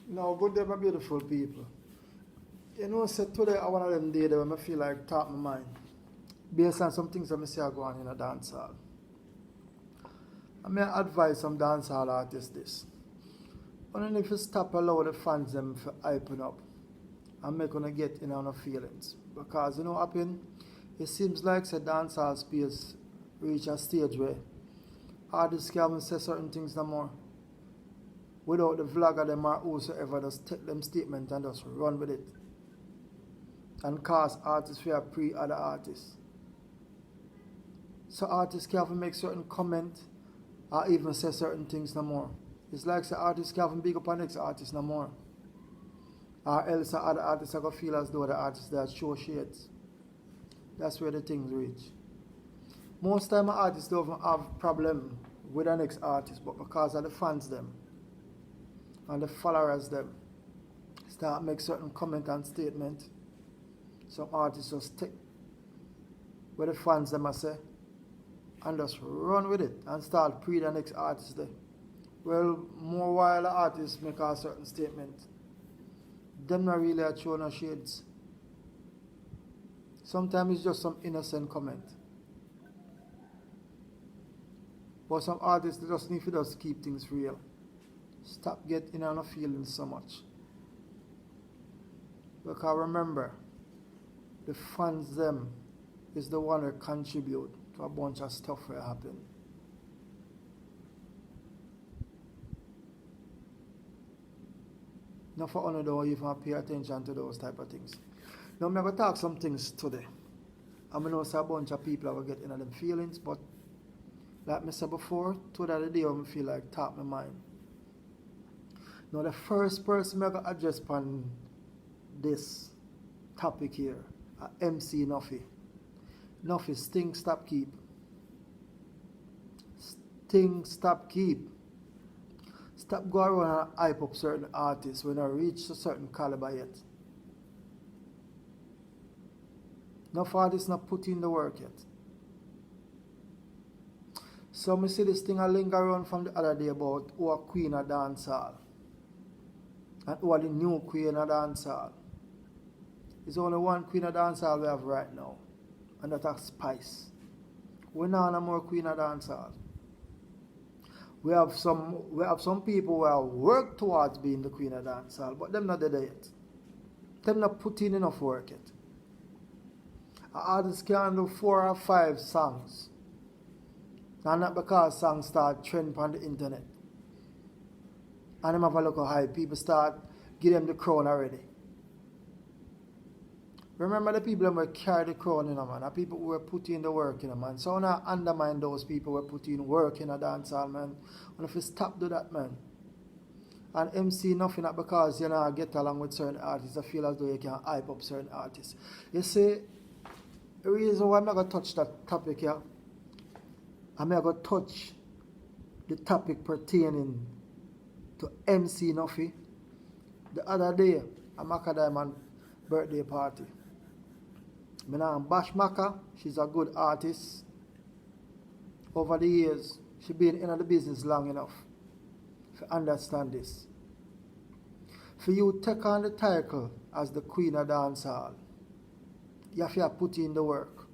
Now, good day, my beautiful people. You know, so today I one of them days when I feel like talk my mind. Based on some things that I see are going on in a dancehall. I may advise some dancehall artists this. Only if you stop allow the fans them to open up and make them get in on the feelings. Because you know what happen? It seems like the dancehall space reach a stage where artists can't say certain things no more. Without the vlogger them or whosoever just take them statement and just run with it. And cause artists fear pre other artists. So artists can't even make certain comment or even say certain things no more. It's like the artists can't even big up on next artist no more. Or else the other artists are going to feel as though the artists that show shades. That's where the things reach. Most time artists don't even have problem with the next artist, but because of the fans them and the followers them start make certain comment and statement, some artists just take what the fans them say and just run with it and start pre the next artist there. Well, more while the artists make a certain statement, them not really are showing no shades. Sometimes it's just some innocent comment. But some artists they just need to just keep things real. Stop getting on the feelings so much. Because remember, the fans them is the one that contribute to a bunch of stuff that happen. Not for honor don't even pay attention to those type of things. Now I'm going to talk some things today. I know a bunch of people will get in them feelings, but like I said before, today the day I feel like talk my mind. Now the first person I'm going to address on this topic here, MC NUFFY. NUFFY, sting, stop, keep. Sting, stop, keep. Stop going around and hype up certain artists when I reach a certain caliber yet. Enough artists not put in the work yet. So I see this thing I linger around from the other day about who are queen of dancehall. And who are the new queen of dancehall. There's only one queen of dancehall we have right now. And that's Spice. We're not no more queen of dancehall. We have some people who have worked towards being the queen of dancehall, but them not there yet. Them not put in enough work yet. An artist can do 4 or 5 songs. And not because songs start trending on the internet. And them have a look high. People start give them the crown already. Remember the people who carry the crown in man, the people who were putting in the work in man. So now undermine those people who were putting in work in a dancehall, man. And if you stop do that, man. And MC nothing not because you know get along with certain artists. I feel as though you can hype up certain artists. You see, the reason why I'm not gonna touch that topic here, I'm not gonna touch the topic pertaining to MC NUFFY. The other day, a MACKA birthday party. My name Bash MACKA. She's a good artist. Over the years, she's been in the business long enough to understand this. For you take on the title as the queen of dancehall, you have to put in the work.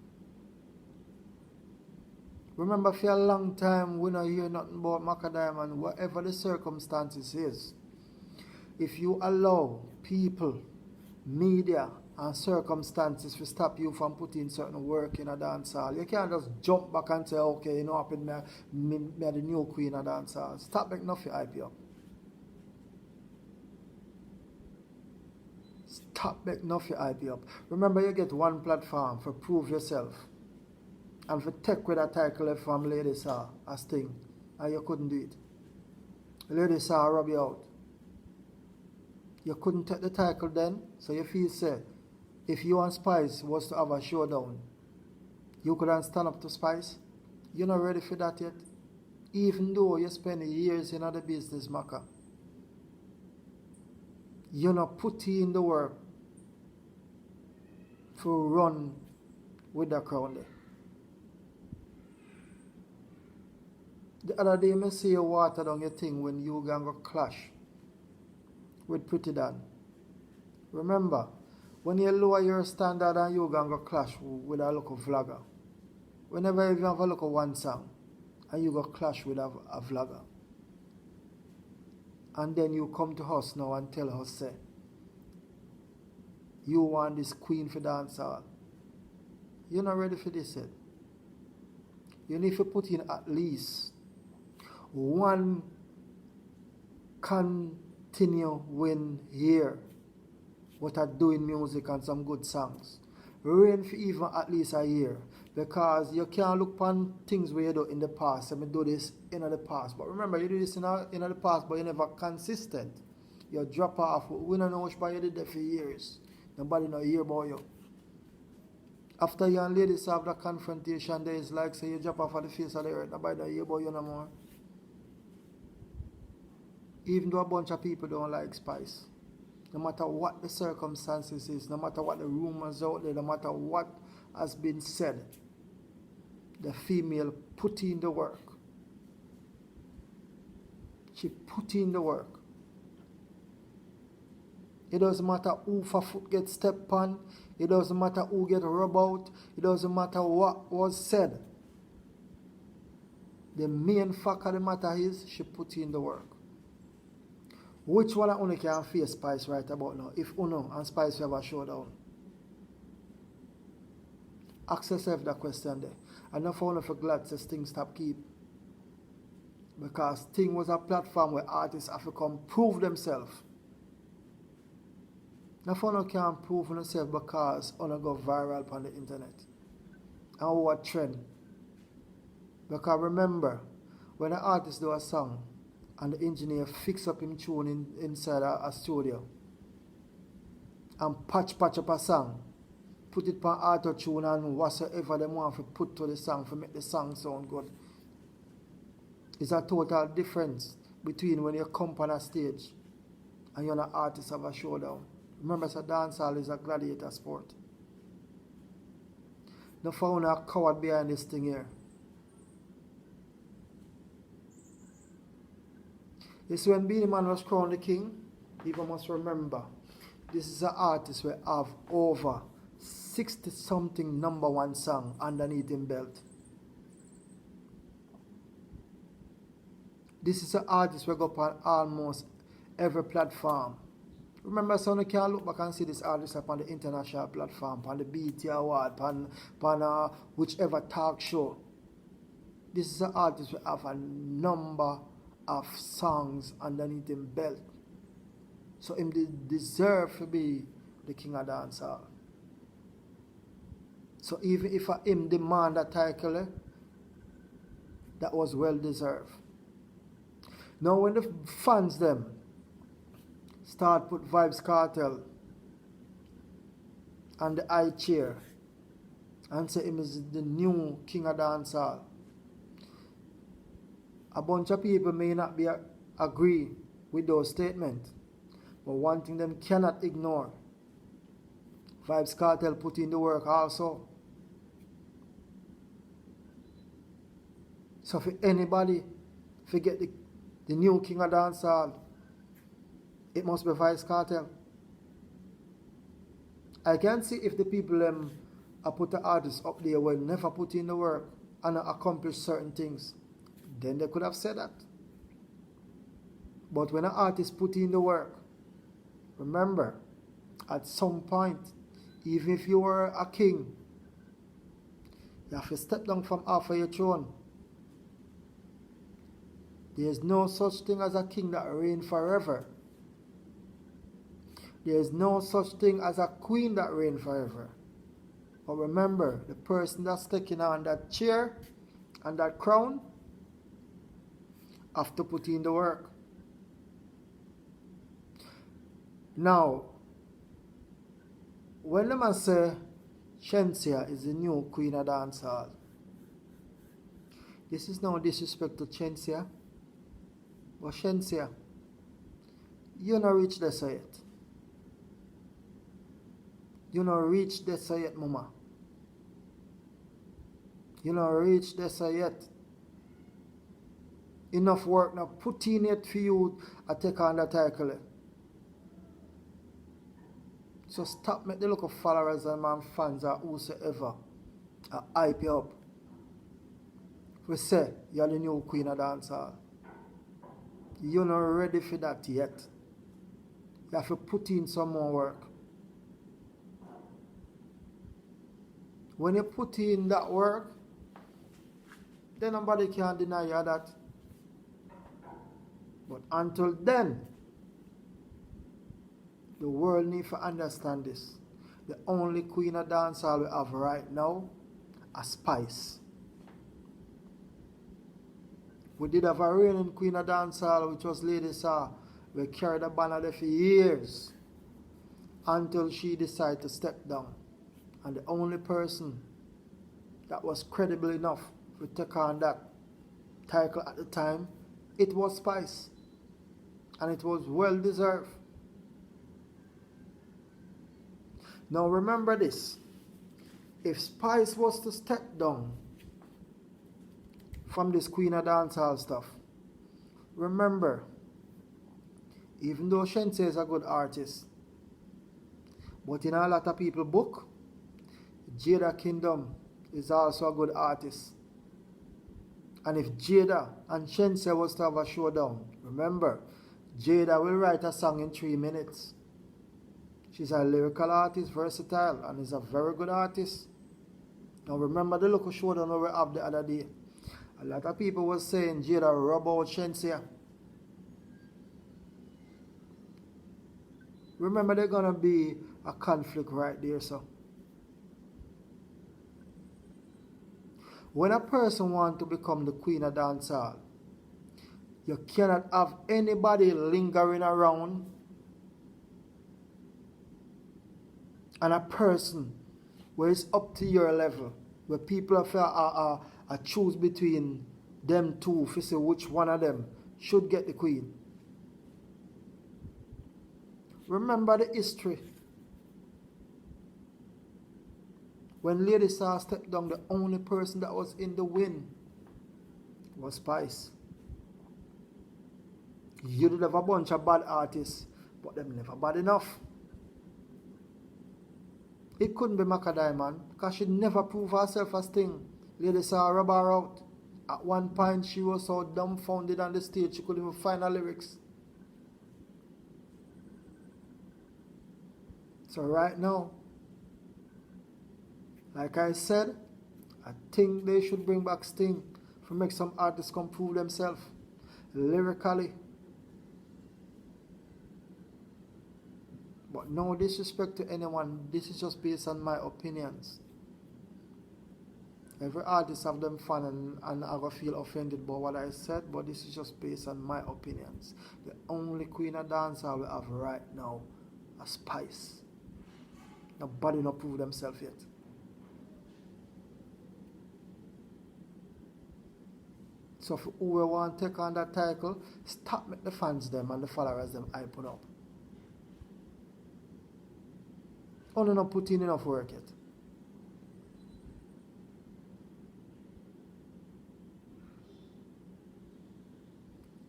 Remember, for a long time, we don't hear nothing about MACKA, whatever the circumstances is. If you allow people, media, and circumstances to stop you from putting certain work in a dancehall, you can't just jump back and say, okay, you know, I'm the new queen of dancehall. Stop making NUFFY hype you up. Stop making NUFFY hype you up. Remember, you get one platform for prove yourself. And for take with a title from Lady Saw, a sting, and you couldn't do it. Lady Saw rub you out. You couldn't take the title then, so you feel say, if you and Spice was to have a showdown, you couldn't stand up to Spice? You're not ready for that yet? Even though you spend years in the business, MACKA. You're not putting in the work to run with the crown there. The other day, I see you water down your thing when you going to clash with Pretty Dan. Remember, when you lower your standard and you gonna go clash with a local vlogger. Whenever you have a look at one song and you go clash with a vlogger. And then you come to us now and tell us, say, you want this queen for dancehall. You're not ready for this yet. You need to put in at least one continuing year what are doing music and some good songs. Rain for even at least a year. Because you can't look upon things where you do in the past. I mean, do this in the past. But remember, you do this in the past, but you're never consistent. You drop off. We don't know which boy you did that for years. Nobody know hear about you. After you and ladies have that confrontation, there is like, say, you drop off on the face of the earth. Nobody know hear about you no more. Even though a bunch of people don't like Spice. No matter what the circumstances is, no matter what the rumors out there, no matter what has been said, the female put in the work. She put in the work. It doesn't matter who for foot gets stepped on. It doesn't matter who get rubbed out. It doesn't matter what was said. The main fact of the matter is she put in the work. Which one only can face Spice right about now? If Uno and Spice have a showdown. Ask yourself that question there. And not for glad says things stop keep. Because Sting was a platform where artists have to come prove themselves. Not for no can prove themselves because Uno go viral on the internet. And what trend. Because remember, when an artist do a song, and the engineer fix up him tune inside a studio and patch up a song, put it on auto tune and whatsoever they want to put to the song to make the song sound good. It's a total difference between when you come on a stage and you're an artist of a showdown. Remember, so dancehall is a gladiator sport. No found a coward behind this thing here. This when Beenie Man was crowned the king, people must remember, this is an artist who have over 60-something #1 song underneath him belt. This is an artist who go up on almost every platform. Remember, so you can look back and see this artist up on the international platform, on the BET Award, on whichever talk show. This is an artist who have a number of songs underneath him belt. So him deserve to be the king of dancehall. So even if him demand a title, that was well deserved. Now when the fans them start put Vybz Kartel and the high chair and say him is the new king of dancehall, a bunch of people may not be agree with those statements, but one thing them cannot ignore, Vybz Kartel put in the work also. So for anybody forget the new king of dancehall, it must be Vybz Kartel. I can see if the people put the artists up there will never put in the work and accomplish certain things, then they could have said that. But when an artist put in the work, remember, at some point, even if you were a king, you have to step down from off of your throne. There is no such thing as a king that reigns forever. There is no such thing as a queen that reigns forever. But remember, the person that's taking on that chair and that crown have to put in the work. Now, when the man say SHENSEEA is the new queen of dancehall, this is no disrespect to SHENSEEA, but SHENSEEA, you not reach this yet. You not reach this yet, mama. You not reach this yet. Enough work now put in it for you to take on the title. So stop make the local followers and man fans or whosoever hype you up. We say you're the new queen of dancehall. You're not ready for that yet. You have to put in some more work. When you put in that work, then nobody can deny you that. But until then, the world needs to understand this. The only queen of dancehall we have right now is Spice. We did have a reigning queen of dancehall, which was Lady Saw. We carried the banner there for years until she decided to step down. And the only person that was credible enough to take on that title at the time, it was Spice. And it was well deserved. Now remember this. If Spice was to step down from this Queen of Dancehall stuff, remember, even though SHENSEEA is a good artist, but in a lot of people's book, Jada Kingdom is also a good artist. And if Jada and SHENSEEA was to have a showdown, remember, Jada will write a song in 3 minutes. She's a lyrical artist, versatile, and is a very good artist. Now remember the local showdown we have the other day. A lot of people were saying Jada rub out SHENSEEA. Remember there's going to be a conflict right there, so. When a person wants to become the queen of dancehall, you cannot have anybody lingering around and a person where it's up to your level, where people are choose between them two to see which one of them should get the queen. Remember the history. When Lady Saw stepped down, the only person that was in the win was Spice. You did have a bunch of bad artists, but them never bad enough. It couldn't be MACKA Diamond, because she never proved herself as Sting. Lady Saw rub her out. At one point, she was so dumbfounded on the stage, she couldn't even find her lyrics. So right now, like I said, I think they should bring back Sting to make some artists come prove themselves lyrically. But no disrespect to anyone, this is just based on my opinions. Every artist have them fun and I will feel offended by what I said, but this is just based on my opinions. The only queen of dancehall we have right now is Spice. Nobody not prove themselves yet. So for who want to take on that title, stop make the fans them and the followers them hype up. Only not put in enough work yet.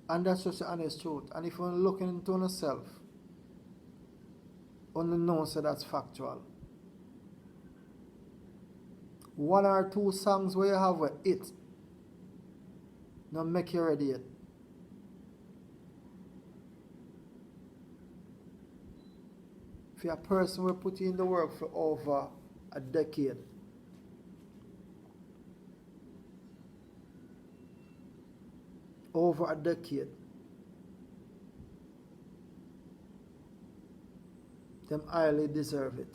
And that's just the honest truth. And if you're looking into yourself, only know so that's factual. 1 or 2 songs where you have a hit, not make you ready yet. If you're a person who put in the work for over a decade, them highly deserve it.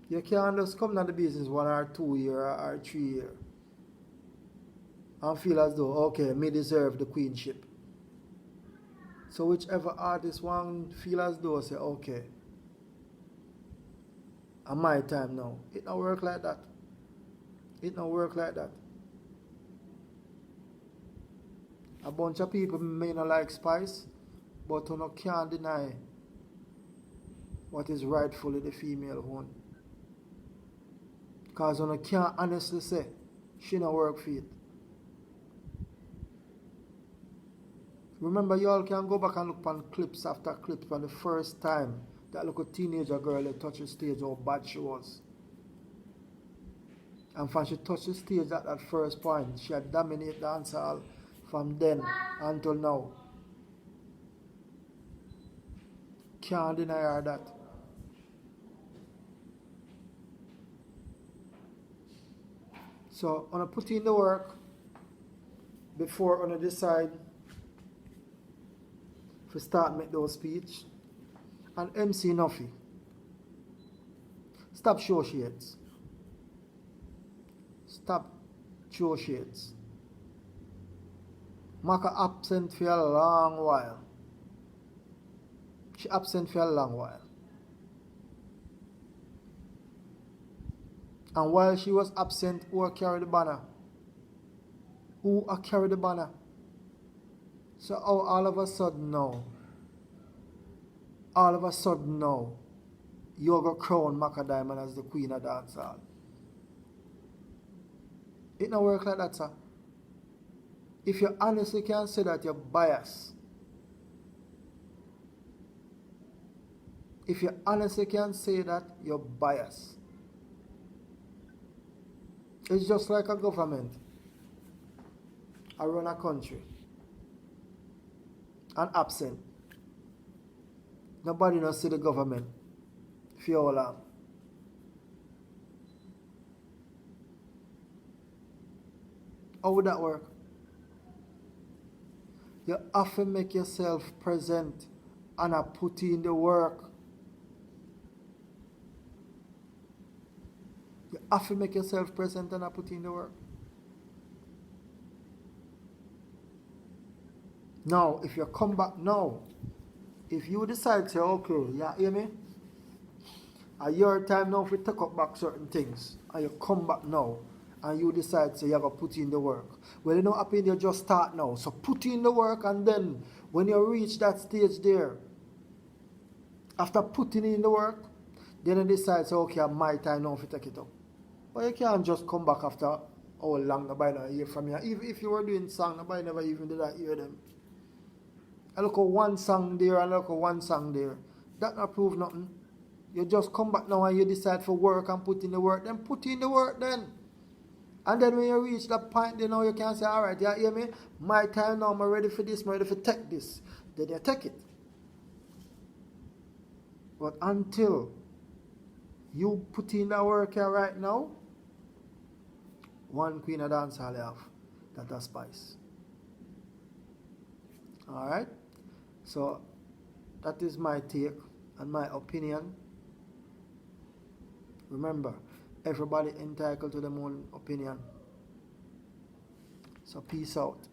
You can't just come to the business 1 or 2 years or 3 years and feel as though, okay, me deserve the queenship. So whichever artist want feel as though say, okay, it's my time now. It don't work like that. It don't work like that. A bunch of people may not like Spice, but you can't deny what is rightfully the female one. Because you can't honestly say she don't work for it. Remember, you all can go back and look on clips after clips from the first time that little teenager girl that touched the stage, how bad she was. And when she touched the stage at that first point, she had dominated dancehall from then until now. Can't deny her that. So, on put in the work before on decide to start make those speech. And MC NUFFY, stop show shades. Stop show shades. MACKA absent for a long while. She absent for a long while. And while she was absent, who carried the banner? Who carried the banner? So all of a sudden now, you're going to crown MACKA Diamond as the queen of dancehall. It don't work like that, sir. If you honestly can say that you're biased, if you honestly can say that you're biased, it's just like a government. I run a country and absent. Nobody knows see the government for all long. How would that work? You have to make yourself present and put in the work. You have to make yourself present and put in the work. Now, if you come back now, if you decide to say, okay, you hear me? A year time now if we take up back certain things, and you come back now, and you decide to say you're going to put in the work. Well, you know, happen you just start now. So put in the work, and then when you reach that stage there, after putting in the work, then you decide, so okay, my time now to take it up. But you can't just come back after how long nobody not hear from you. If you were doing song, nobody never even did that hear them. I look at one song there and look at one song there. That not prove nothing. You just come back now and you decide for work and put in the work. Then put in the work then. And then when you reach that point, you know, you can say, alright, you hear me? My time now, I'm ready for this, I'm ready for take this. Then you take it. But until you put in the work here right now, one queen of dancehall have that spice. Alright? So that is my take and my opinion. Remember, everybody entitled to their own opinion. So peace out.